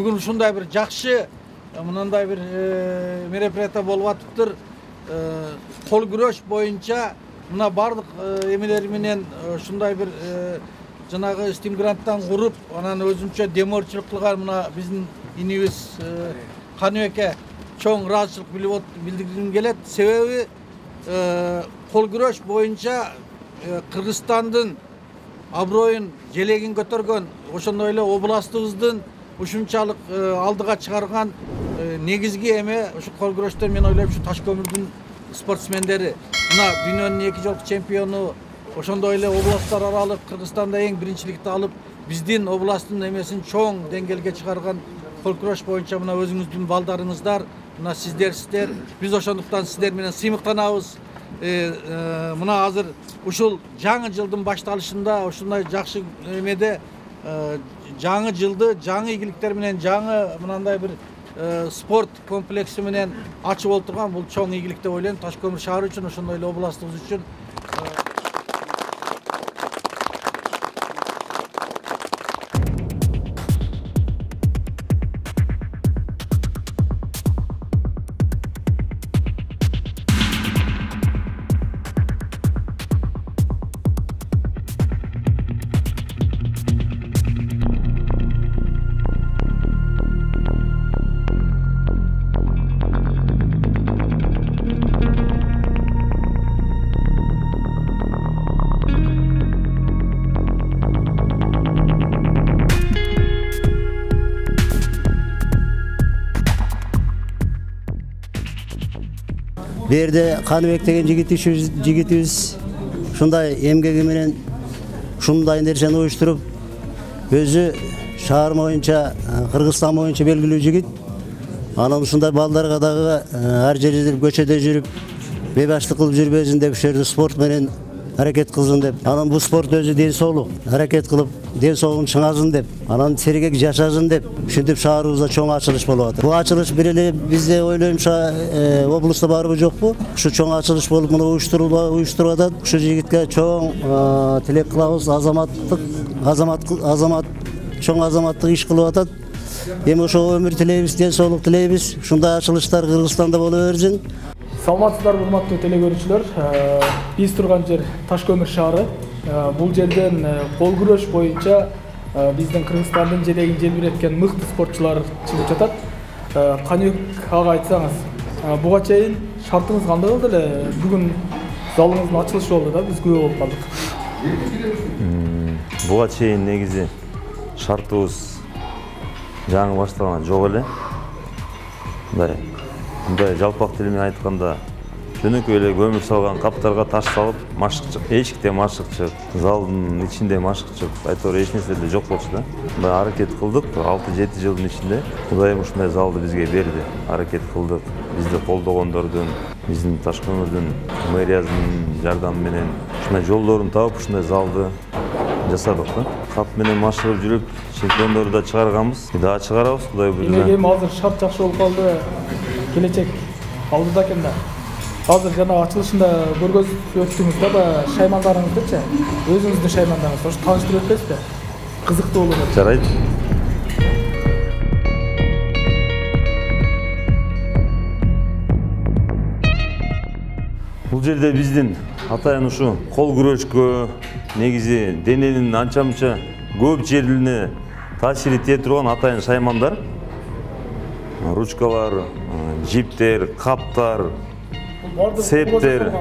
бүгүн ушундай бир жакшы мындай бир мероприятие болуп атыптыр. Кол күрөш боюнча мына бардык эмелер менен ушундай бир жанагы стимгранттан куруп, анан өзүнчө деморчулук кылган мына биздин инибиз Каныбекке чоң ыраазычылык билдиргим келет. Себеби кол күрөш боюнча Кыргызстандын аброюн, желегин көтөргөн, ошондой эле областыбыздын ушунчалык алдыга чыгарган негизги эме ушу кол күрөштөн мен ойлойм ушу Ташкөмүрдүн спортсмендери. Мына дүйнөнүн 2 жолку чемпиону, ошондой эле областтар аралык Кыргызстанда эң биринчиликти алып, биздин областтын эмесин чоң деңгээлге чыгарган кол күрөш боюнча мына өзүңүздүн балдарыңыздар, мына сиздер. Биз ошондуктан сиздер менен сыймыктанабыз. Мына азыр ушул жаңы жылдын башталышында ушундай жакшы эмеде жаңы жылды жаңы ийгиликтер менен жаңы мынандай бир спорт комплекси менен ачып отурган бул чоң ийгилик деп ойлойм. Ташкөмүр шаары үчүн, ошондой эле областыбыз үчүн. Берде Каныбек деген жигитибиз ушундай эмгеги менен ушундай нерсени уюштуруп, өзү шаар боюнча, Кыргызстан боюнча белгилүү жигит. Анан ушундай балдарга дагы ар жерде көчөдө жүрүп, бейбаштык кылып жүрбөсүн деп, ушерде спорт менен аракет кылсын деп. Анан бул спорт өзү ден соолук, аракет кылып, ден соолугун чыңасын деп, анан сергек жашасын деп, ушинтип шаарыбызда чоң ачылыш болуп атат. Бул ачылыш бир эле бизде ойлоймча облустта барбы жокпу? Ушу чоң ачылыш болуп мына уюштуруп атат. Ушу жигитке чоң тилек кылабыз, чоң азаматтык иш кылып атат. Эми ошого өмүр тилейбиз, ден соолук тилейбиз. Ушундай ачылыштар Кыргызстанда боло берсин. Саламатсыздарбы, урматтуу телекөрүүчүлөр. Биз турган жер Ташкөмүр шаары. Бул жерден кол күрөш боюнча биздин Кыргызстандын желегин желбиреткен мыкты спортчулар чыгып жатат. Каныбек ага айтсаңыз, буга чейин шартыңыз кандай болду эле? Бүгүн залыңыздын ачылышы болду да, биз күбө болуп калдык. Буга чейин негизи шартыбыз жаңы башталган жок эле. Мындай жалпак тил менен айтканда, жөнөкөй эле көмүр салган каптарга таш салып, машыкчык, эшикте машыкчык, залдын ичинде машыкчык, айтор эч нерсе эле жок болчу да. Мындай аракет кылдык, 6-7 жылдын ичинде Кудайым ушундай залды бизге берди. Аракет кылдык, бизди колдогондордун, биздин Ташкөмүрдүн мэриянын жардамы менен ушундай жолдорун таап, ушундай залды жасадык да. Кап менен машыгып жүрүп, чемпиондорду да чыгарганбыз. Дагы чыгарабыз, Кудай буйруган. Эмнеге азыр шарт жакшы болуп калды, келечек алдыда экен да. Азыр жана ачылышында көргөзүп өттүңүз да, шаймандарыңыздычы, өзүңүздүн шаймандарыңыз, ошо тааныштырып өтпөйсүзбү? Кызыктуу болот. Жарайт. Бул жерде биздин атайын ушу кол күрөшкө, негизи дененин анча-мынча көп жерине таасир ете турган атайын шаймандар. Ручкалар, жиптер, каптар, цептер,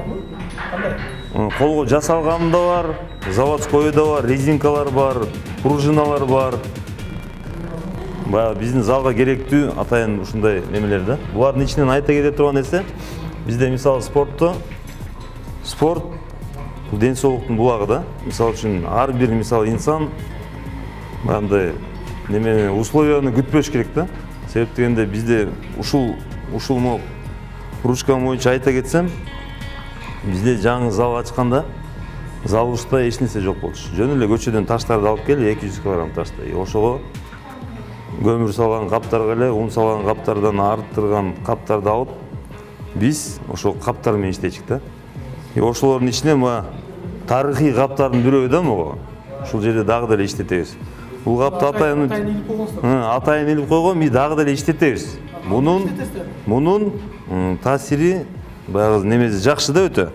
колго жасалганы да бар, заводской да бар, резинкалар бар, пружиналар бар. Баягы биздин залга керектүү атайын ушундай немелер да. Булардын ичинен айта кете турган нерсе, бизде мисалы спорт ден соолуктун булагы да. Мисалы үчүн ар бир мисалы инсан мындай немени условияны күтпөш керек да. Себеп дегенде бизде ушул ручка боюнча айта кетсем, бизде жаңы зал ачканда залыбызда эч нерсе жок болчу. Жөн эле көчөдөн таштарды алып келип 200 кг ташты. Ошого көмүр салган каптарга эле, ун салган каптардан арттырган каптарды алып, биз ошол каптар менен иштечик да. Ошолордун ичине тарыхый каптардын бирөө да могу. Ушул жерде дагы деле иштетебиз. Бул капты атайын илип койгонсуңар. атайын илип койгон, биз дагы деле иштетебиз. Мунун таасири баягы немеси жакшы да өтө.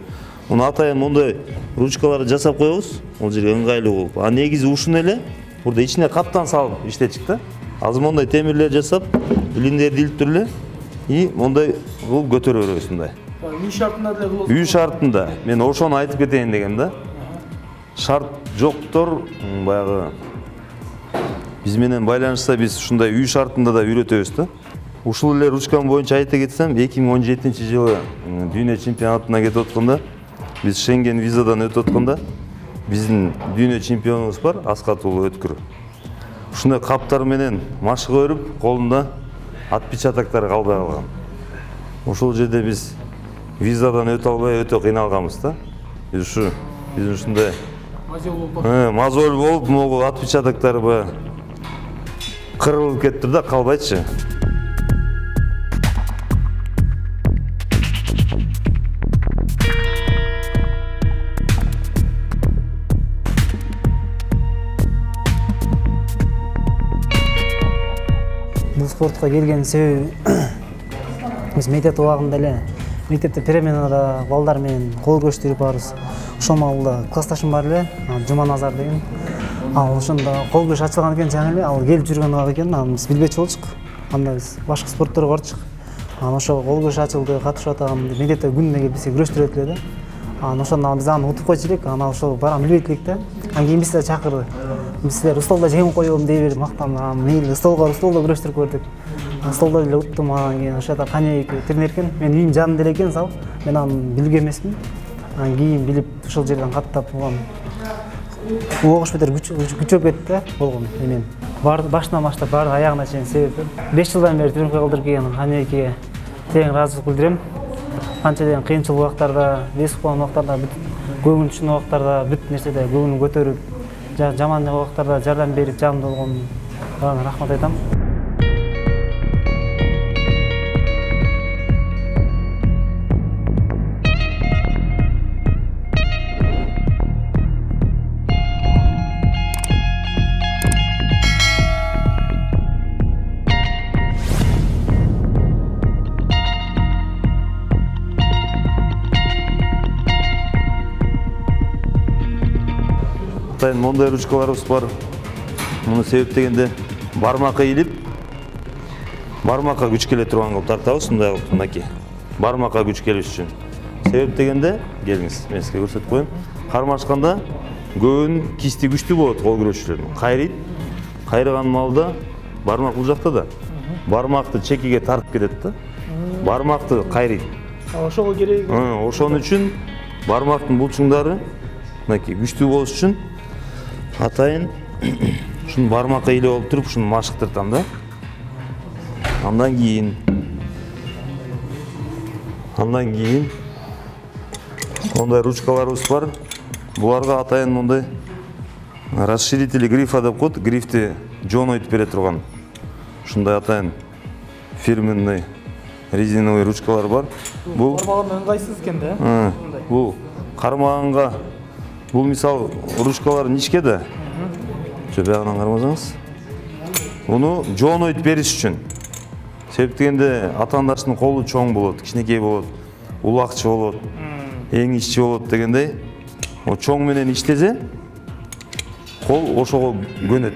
Муну атайын мындай ручкаларды жасап коебуз, ол жерге ыңгайлуу болуп. А негизи ушуну эле бурда ичине каптан салып иштетчик да. Азыр мондай темирлер жасап, илиндерди илиптирип эле и мондай кылып көтөрө беребиз мындай. Үй шартында деле кыласыз. Үй шартында. Мен ошону айтып кетейин дегем да. Шарт жоктор баягы биз менен байланышса биз ушундай үй шартында да үйрөтөбүз да. Ушул эле ручкам боюнча айта кетсем, 2017-жылы дүйнө чемпионатына кетип атканда, биз Шенген визадан өтүп атканда, биздин дүйнө чемпионубуз бар, Аскат уулу Өткүр. Ушундай каптар менен машыга өрүп, колунда отпечатоктор калбай калган. Ошол жерде биз визадан өтө албай өтө кыйналганбыз да. Биз ушундай мозоль болуп, могу отпечатоктор кырылып кетти да, калбайчы. Бул спортко келген себеби биз мектеп убагында эле мектепте переменада балдар менен кол күрөштүрүп барбыз. Ошол маалда классташым бар эле, Жуманазар деген. Ал ошондо кол күрөш ачылган экен жаңы эле, ал келип жүргөн убак экен, аны биз билбечи болчук. Анда биз башка спортторго барчык. Ошол кол күрөш ачылды, катышып атаган мектепте күнүнө келип бизге күрөштүрөт эле да. Ошондо биз аны утуп койчу элек, ошол барам билбейт элек да. Кийин биз силер чакырды. Биз силер столдо жеңип коём дей берип мактанып, мейли столдо күрөштүрүп көрдүк. Столдо эле уттум, кийин ошода каня тренер экен. Мен үйүм жанында эле экен зал. Мен аны билген эмесмин. Кийин билип ошол жерден каттап огуш бетер күчөп кетти да болгон менен. Башынан баштап баары аягына чейин себеп. 5 жылдан бери тренировка кылдырып келген каняге тең ыраазычылык билдирем. Канча деген кыйынчыл убактарда, вес болгон убактарда, көңүл түшкөн убактарда, бүт нерседе көңүлүн көтөрүп, жаман убактарда жардам берип, жардамдуу болгон баарына рахмат айтам. Мондай ручкаларыбыз бар. Муну себептегенде бармакка илип, бармакка күч келе турган кылып тартабыз, мындай кылып мынакей. Бармакка күч келиш үчүн. Себептегенде, келиңиз, мен сизге көрсөтүп коеюн. Кармашканда көбүнүн кисти күчтүү болот кол күрөшчүлөрдүн. Кайрыйт. Кайрыган маалда бармак бул жакта да. Бармакты чекиге тартып кетет да. Бармакты кайрыйт. Ошого керек. Ошон үчүн бармактын булчуңдары мынакей күчтүү болуш үчүн атайын ушуну бармакка илип алып туруп ушуну машыктыртам да. Андан кийин мондай ручкаларыбыз бар. Буларга атайын мондай расширители грифа деп коет. Грифти жонойт бере турган. Ушундай атайын фирменный резиновый ручкалар бар. Бул кармаганга ыңгайсыз экен да. Бул кармаганга бул мисал ручкалар ничке да. Жобагынан кармасаңыз. Уну жонойт бериш үчүн. Себептегенде атаандаштын колу чоң болот, кичинекей болот, улакчы болот, эң иччи болот дегендей. О чоң менен иштесе, кол ошого көнөт.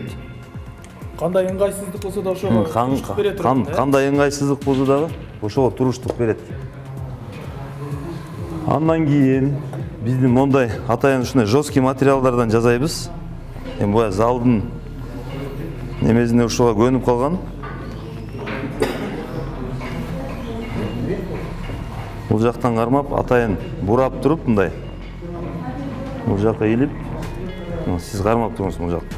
Кандай ыңгайсыздык болсо да ошого туруштук бере турат. Кандай ыңгайсыздык болсо дагы ошого туруштук берет. Андан кийин биздин мондай атайын ушундай жесткий материалдардан жасайбыз. Эми бу залдын немесине ушуга көнүп калган. Бул жактан кармап, атайын бурап туруп мындай. Бул жакка илип, сиз кармап туруңуз бул жакта.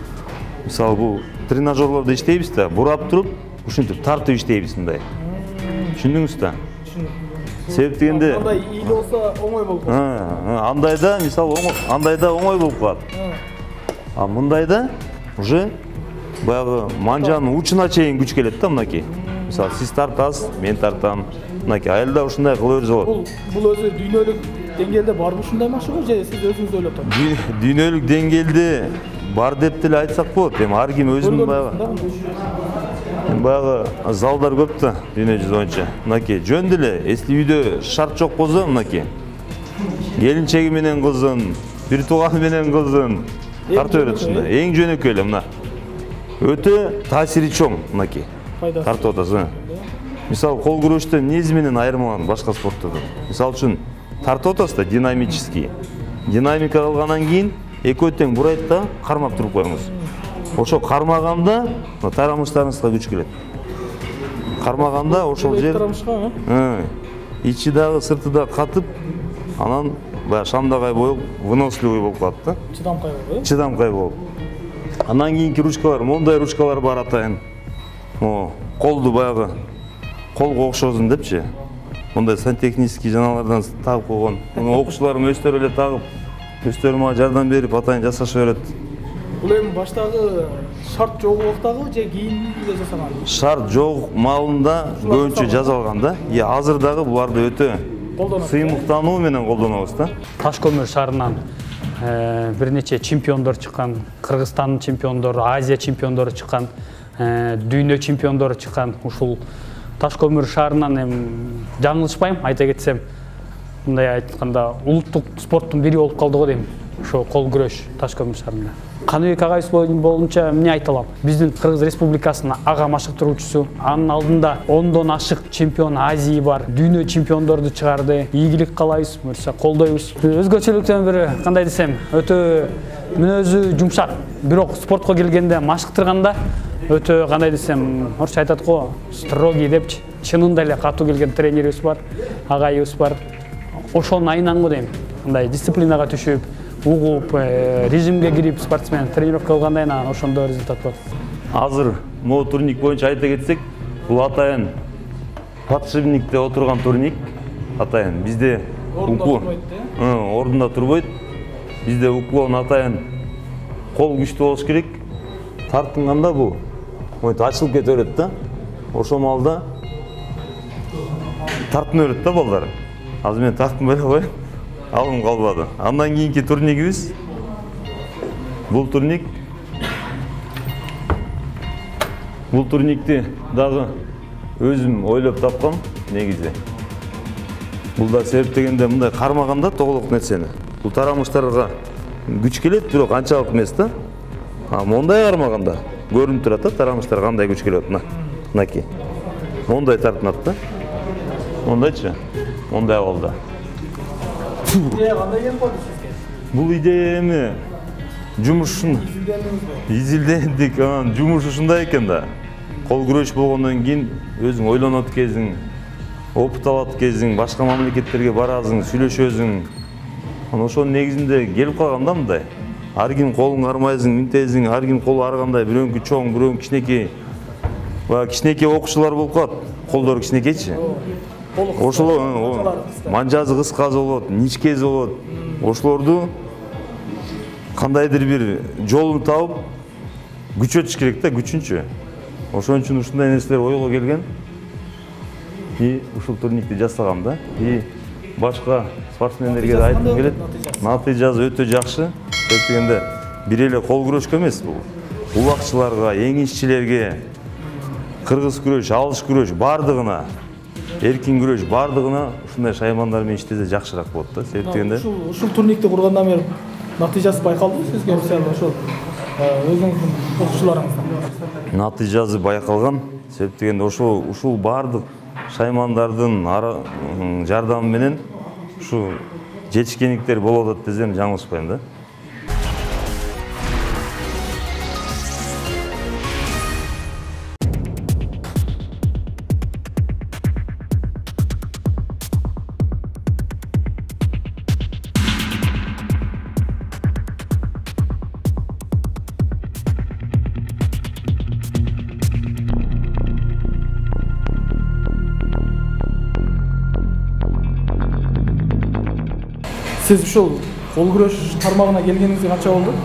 Мисалы бул тренажерлордо иштейбиз да, бурап туруп, ушинтип тартып иштейбиз мындай. Түшүндүңүз да? Себептегенде андай ил болсо оңой болуп калат. Андайда мисалы андайда оңой болуп калат. А мындайда уже баягы манжанын учуна чейин күч келет да мынакей. Мисалы сиз тартасыз, мен тартам. Мынакей айылда ушундай кыла берсе болот. Бул өзү дүйнөлүк деңгээлде барбы ушундай машыгуу же сиз өзүңүз ойлоп тапсыз? Дүйнөлүк деңгээлде бар деп деле айтсак болот. Эми ар ким өзүнүн баягы залдар көп да дүйнө жүзү боюнча. Мынакей жөн деле если үйдө шарт жок болсо мынакей келинчеги менен кызын, бир тууганы менен кызын тартып берет ушундай. Эң жөнөкөй эле мына. Өтө таасири чоң мынакей. Тартып атасың. Мисалы кол күрөштө эмнеси менен айырмаланат башка спорттардан? Мисалы үчүн тартып атасыз да динамический. Динамика кылгандан кийин экөө тең бурайт да кармап туруп коюңуз. Ошо кармаганда тарамыштарыңызга күч келет. Кармаганда ошол жер ичи дагы сырты да катып, анан баягы шамдагай болуп, выносливый болуп калат да. Чыдамкай болуп. Чыдамкай болуп. Андан кийинки ручкалар, мондай ручкалар бар атайын. Колду баягы колго окшосун депчи. Мондай сантехнический жаналардан тагып койгон. Окуучуларым өздөрү эле тагып, өздөрү мага жардам берип атайын жасаша берет. Бул эми баштагы шарт жок убактагы же кийин эле жасаган? Шарт жок маалында көбүнчө жасалган да. Азыр дагы буларды өтө сыймыктануу менен колдонобуз да. Таш көмүр шаарынан бир нече чемпиондор чыккан, Кыргызстандын чемпиондору, Азия чемпиондору чыккан, дүйнө чемпиондору чыккан. Ушул Таш көмүр шаарынан жаңылышпайм, айта кетсем, мындай айтканда улуттук спорттун бири болуп калды го дейм. Ошо кол күрөш Таш көмүр шаарында. Каныбек агайыбыз боюнча эмне айта алам? Биздин Кыргыз Республикасынын ага машыктыруучусу, анын алдында 10дон ашык чемпион Азии бар, дүйнө чемпиондорду чыгарды. Ийгилик каалайбыз, мырса колдойбуз. Өзгөчөлүктөн бири кандай десем, өтө мүнөзү жумшак, бирок спортко келгенде машыктырганда өтө кандай десем, орусча айтат го, строгий депчи. Чынында эле катуу келген тренерибиз бар, агайыбыз бар. Ошонун айынан го дейм. Мындай дисциплинага түшүп, угуп, режимге кирип спортсмен тренировка кылгандан кийин ошондо результат болот. Азыр могу турник боюнча айта кетсек, бул атайын подшипникте отурган турник. Атайын бизде ордунда турбойт. Бизде уклон атайын кол күчтүү болуш керек. Тартынганда бул монтип ачылып кете берет да. Ошол маалда тартына берет да балдар. Азыр мен тартынбай эле коеюн. Алым калбады. Андан кийинки турнигибиз бул турник. Бул турникти дагы өзүм ойлоп тапкам негизи. Бул да себептегенде мындай кармаганда тоголок нерсени. Бул тарамыштарга күч келет, бирок анчалык эмес да. Мондай кармаганда көрүнүп турат да, тарамыштар кандай күч келет. Мынакей. Мондай тартынат да. Мондайчы? Мондай абалда. Идея кандай келип калды сизге? Бул идея эми жумушун изилдендик, анан жумуш ушундай экен да. Кол күрөш болгондон кийин өзүң ойлонот кезиң, опыт алат кезиң, башка мамлекеттерге барасың, сүйлөшөсүң. Анан ошонун негизинде келип калган да мындай. Ар ким колун кармайсың, мынтесиң, ар ким колу ар кандай, бирөөнүкү чоң, бирөөнүкү кичинекей. Баягы кичинекей окуучулар болуп калат. Колдору кичинекейчи. Ошолор манжасы кыскасы болот, ничкеси болот. Ошолорду кандайдыр бир жолун табып күчөтүш керек да, күчүнчү. Ошон үчүн ушундай нерселер ойго келген. Ушул турникти жасагам да. Башка спортсмендерге да айтып келет. Натыйжасы өтө жакшы. Дегенде бир эле кол күрөшкө эмес бул. Улакчыларга, эңишчилерге, кыргыз күрөш, алыш күрөш бардыгына, эркин күрөш бардыгына ушундай шаймандар менен иштесе жакшыраак болот да. Себеп дегенде ушул турникти кургандан бери натыйжасы байкалдыбы сизге? Мисалы ошол өзүңүздүн окуучуларыңыздан натыйжасы байкалган. Себеп дегенде ушул бардык шаймандардын жардамы менен ушу жетишкендиктер болуп атат десем жаңылышпайм да. Сиз ушул кол күрөш тармагына келгениңизге канча болду?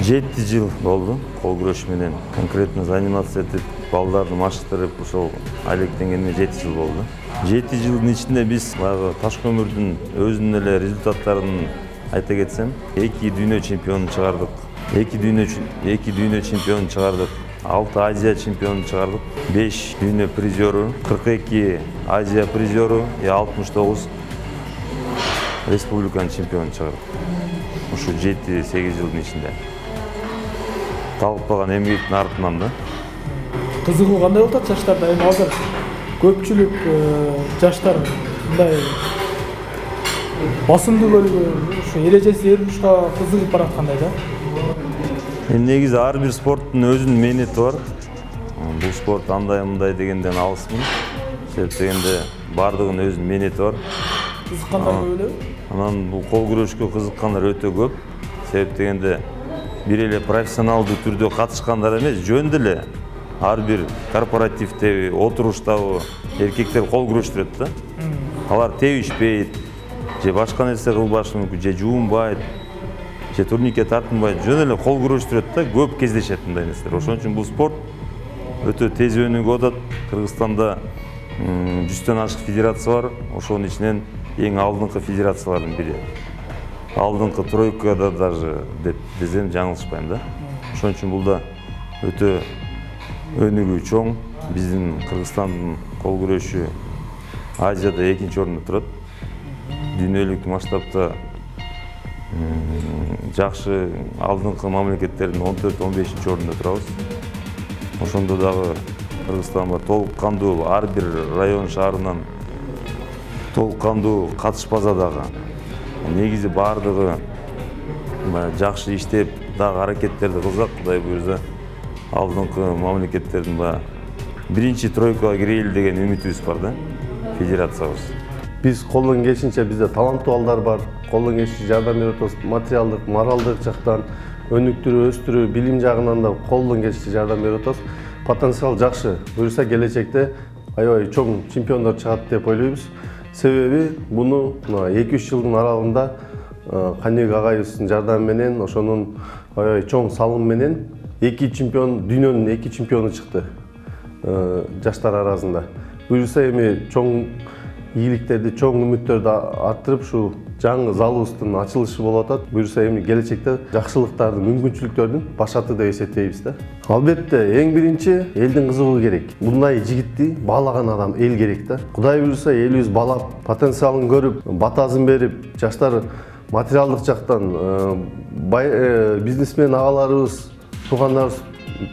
7 жыл болду. Кол күрөш менен конкретно заниматься этип, балдарды машыктырып, ушул алектенгениме 7 жыл болду. 7 жылдын ичинде биз баягы таш көмүрдүн өзүнүн эле результаттарын айта кетсем, 2 дүйнө чемпионун чыгардык. 2 dünya çempionu çıkardık. 6 Азия чемпионын çıkardık. 5 dünya prizörü, 42 Азия prizörü, 69 Respublikanın çempionu çıkardık. Şu 7-8 yılın içinde. Талып эмгектин артынан да. Кызыгуу кандай болуп атат жаштарда? Эми азыр көпчүлүк жаштар мындай басымдуу бөлүгү ушу эрежеси эрбушка кызыгып бараткандай да. Негизи ар бир спорттун өзүнүн мээнети бар. Бул спорт андай мындай дегенден алысмын. Себеп дегенде бардыгынын өзүнүн мээнети бар. Кызыккандар көп элеби? Анан бул кол күрөшкө кызыккандар өтө көп. Себеп дегенде бир эле профессионалдуу түрдө катышкандар эмес, жөн деле ар бир корпоративдеби, отуруштабы эркектер кол күрөштүрөт да. Алар тебишпейт, же башка нерсе кылбашы мүмкүн, же жуунбайт, же турникке тартынбайт, жөн эле кол күрөштүрөт да, көп кездешет мындай нерселер. Ошон үчүн бул спорт өтө тез өнүгүп атат. Кыргызстанда 100төн ашык федерация бар. Ошонун ичинен эң алдыңкы федерациялардын бири. Алдыңкы тройкада даже деп десем жаңылышпайм да. Ошон үчүн бул да өтө өнүгүү чоң. Биздин Кыргызстандын кол күрөшү Азияда 2-нчи орунда турат. Дүйнөлүк масштабта жакшы алдыңкы мамлекеттердин 14-15-нчи орунда турабыз. Ошондо дагы Кыргызстан бар толук кандуу ар бир район шаарынан толук кандуу катышпаса дагы негизи бардыгы жакшы иштеп дагы аракеттерди кылсак, Кудай буйрса алдыңкы мамлекеттердин биринчи тройкага кирели деген үмүтүбүз бар да, федерациябыз. Biz koldan geçince bizde talantlı ballar var. Koldan geçince yardım veriyoruz. Materyallık, moraldık жактан, önüktürü, östürü, bilim жагынан да koldan geçince yardım veriyoruz. Potansiyel жақсы. Buyursa gelecekte aybay çoğ чемпиондор чыгат деп ойлойбуз. Себеби буну 2-3 жылдын аралыгында Каныбек агайыбыздын жардамы менен, ошонун аябай чоң салым менен 2 чемпион, дүйнөнүн 2 чемпиону чыкты жаштар арасында. Buyursa эми чоң ийгиликтерди, чоң үмүттөрдү арттырып, ушу жаңы залыбыздын ачылышы болуп атат. Buyursa эми келечекте жакшылыктардын, мүмкүнчүлүктөрдүн башаты деп эсептейбиз да. Албетте, эң биринчи элдин кызыгуу керек. Мындай жигитти баалаган адам эл керек да. Кудай буйрса элибиз баалап, потенциалын көрүп, батасын берип, жаштар материалдык жактан бизнесмен агаларыбыз, туугандарыбыз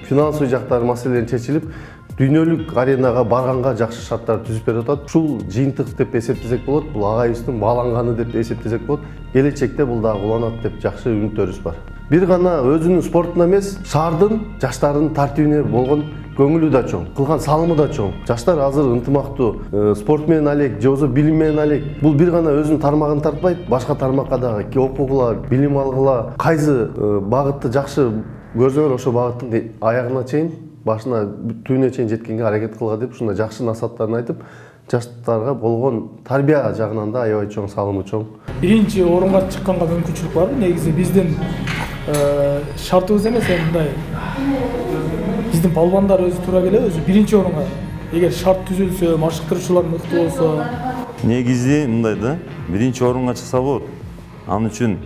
финансовый жактары маселелери чечилип, дүйнөлүк аренага барганга жакшы шарттар түзүп берип атат. Ушул жыйынтык деп эсептесек болот, бул агайыбыздын бааланганы деп эсептесек болот. Келечекте бул дагы уланат деп жакшы үмүттөрүбүз бар. Бир гана өзүнүн спортуна эмес, шаардын, жаштардын тартибине болгон көңүлү да чоң, кылган салымы да чоң. Жаштар азыр ынтымактуу, спорт менен алек, же болбосо билим менен алек. Бул бир гана өзүнүн тармагын тартпайт, башка тармакка дагы окугула, билим алгыла, кайсы багытты жакшы көрсөңөр, ошол багыттын аягына чейин, башына түбүнө чейин жеткенге аракет кылга деп ушундай жакшы насааттарын айтып, жаштарга болгон тарбия жагынан да аябай чоң салымы чоң. Биринчи орунга чыкканга мүмкүнчүлүк барбы? Негизи биздин шартыбыз эмес, мындай биздин балбандар өзү туура келеби, өзү биринчи орунга. Эгер шарт түзүлсө, машыктыруучулар мыкты болсо. Негизи мындай да, биринчи орунга чыкса болот. Анын үчүн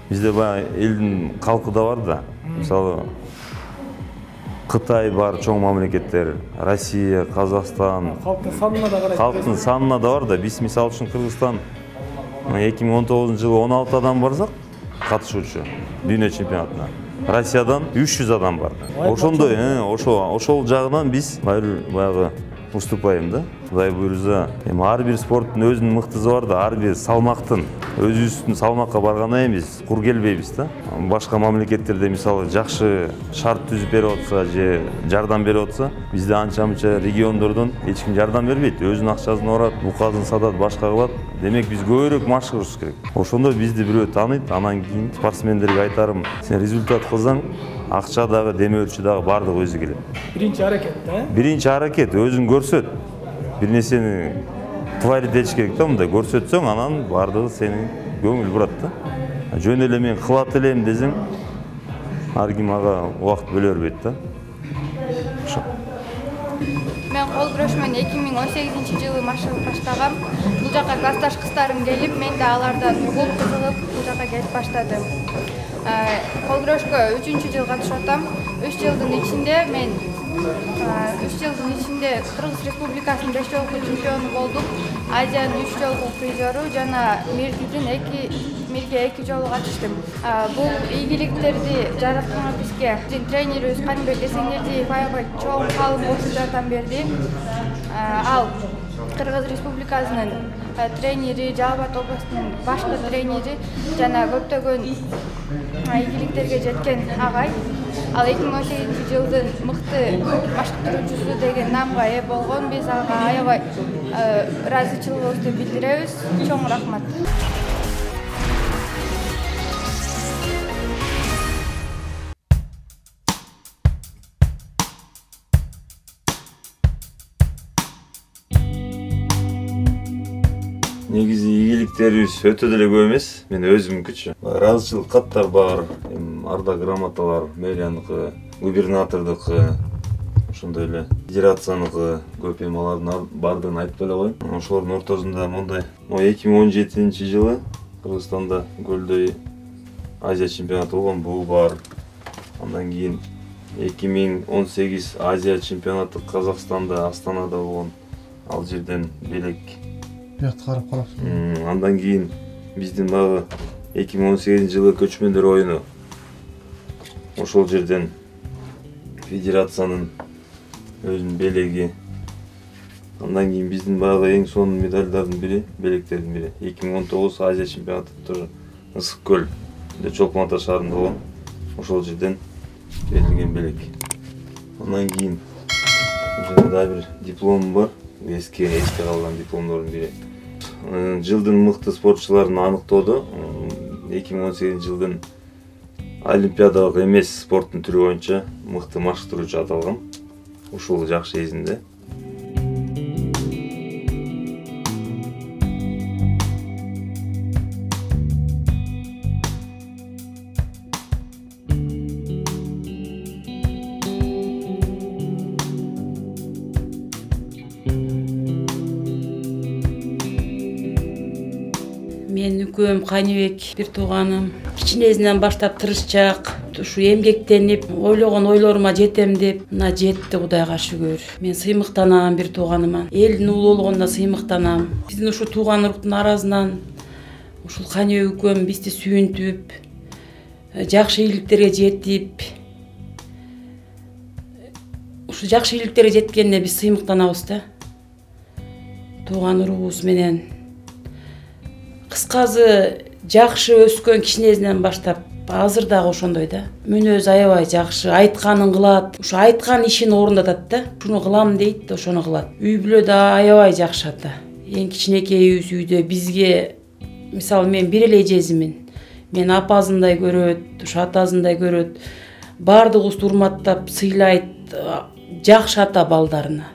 бизде баягы элдин калкы да бар да. Мисалы Кытай бар, чоң мамлекеттер, Россия, Казакстан. Халктын санына да карайт. Халктын санына да бар да. Биз мисалы үчүн Кыргызстан 2019-жылы 16 адам барсак, катышуучу дүйнө чемпионатына. Россиядан 300 адам бар. Ошондой, ошол жагынан биз баягы уступайм да. Кудай буйрса, эми ар бир спорттун өзүнүн мыктысы бар да, ар бир салмактын өзүбүздүн салмакка барганда эмес, кур келбейбиз да. Башка мамлекеттерде мисалы жакшы шарт түзүп берип атса же жардам берип атса, бизде анча-мынча региондордон эч ким жардам бербейт. Өзүнүн акчасын урат, буказын сатат, башка кылат. Демек биз көбүрөөк машыгышыбыз керек. Ошондо бизди бирөө тааныйт, анан кийин спортсмендерге айтарым, сен результат кылсаң, акча дагы, деме өлчү дагы бардыгы өзү келет. Биринчи аракет да? Биринчи аракет өзүң көрсөт. Бир нерсени творить этиш керек да, мындай көрсөтсөң, анан бардыгы сени көңүл бурат да. Жөн эле мен кылат элем десең, ар ким ага убакыт бөлө бербейт да. Мен кол күрөш менен 2018-жылы машыгып баштагам. Бул жака классташ кыздарым келип, мен да алардан угуп кызыгып бул жака келип баштадым. Кол күрөшкө 3-жыл катышып атам. 3 жылдын ичинде мен Кыргыз Республикасынын 5 жолку чемпиону болдум. Азиянын 3 жолку призеру жана мирге 2 жолу катыштым. Бул ийгиликтерди жараткан бизге тренерибиз Каныбек Эсенгелдиев аябай чоң калым кошуп жардам берди. Ал Кыргыз Республикасынын тренери, Жалал-Абад областынын башкы тренери жана көптөгөн ийгиликтерге жеткен агай. Ал 2018-жылдын мыкты башкаруучусу деген намга ээ болгон. Биз ага аябай ыраазычылыгыбызды билдиребиз. Чоң рахмат. Негизи ийгиликтерибиз өтө деле көп эмес. Мен өзүмүнкүчү. Ыраазычылык каттар бар, арда грамоталар, мэрияныкы, губернатордукы, ошондой эле федерацияныкы көп алардын бардыгын айтып эле коеюн. Ошолордун ортосунда мондай 2017-жылы Кыргызстанда көлдөй Азия чемпионаты болгон, бул бар. Андан кийин 2018 Азия чемпионаты Казакстанда, Астанада болгон. Ал жерден белек карап калат. Андан кийин биздин багы 2018-жылы көчмөндөр оюну. Ошол жерден федерациянын өзүнүн белеги. Андан кийин биздин багы эң сонун медалдардын бири, белектердин бири 2019 Азия чемпионаты тоже Ысык көлдө Чолпон Ата шаарында болгон. Ошол жерден берилген белек. Андан кийин дагы бир дипломум бар. Эске калган дипломдордун бири. Жылдын мыкты спортчуларын аныктоодо 2018-жылдын олимпиадалык эмес спорттун түрү боюнча мыкты машыктыруучу аталган. Ушул жакшы эзимде. Мен үкөм Каныбек бир тууганым. Кичинесинен баштап тырышчак, ушу эмгектенип, ойлогон ойлорума жетем деп, мына жетти Кудайга шүгүр. Мен сыймыктанам бир тууганыма. Элдин уулу болгондо сыймыктанам. Биздин ушу тууган уруктун арасынан ушул Каныбек үкөм бизди сүйүнтүп, жакшы ийгиликтерге жетип, ушу жакшы ийгиликтерге жеткенине биз сыймыктанабыз да. Тууган урубуз менен кыскасы жакшы өскөн кичинесинен баштап азыр дагы ошондой да. Мүнөзү аябай жакшы, айтканын кылат, ушу айткан ишин орундатат да. Ушуну кылам дейт, ошону кылат. Үй бүлөдө аябай жакшы ата. Эң кичинекейибиз үйдө бизге, мисалы мен бир эле эжесимин. Мен апасындай көрөт, ушу атасындай көрөт. Бардыгыбызды урматтап, сыйлайт, жакшы ата балдарына.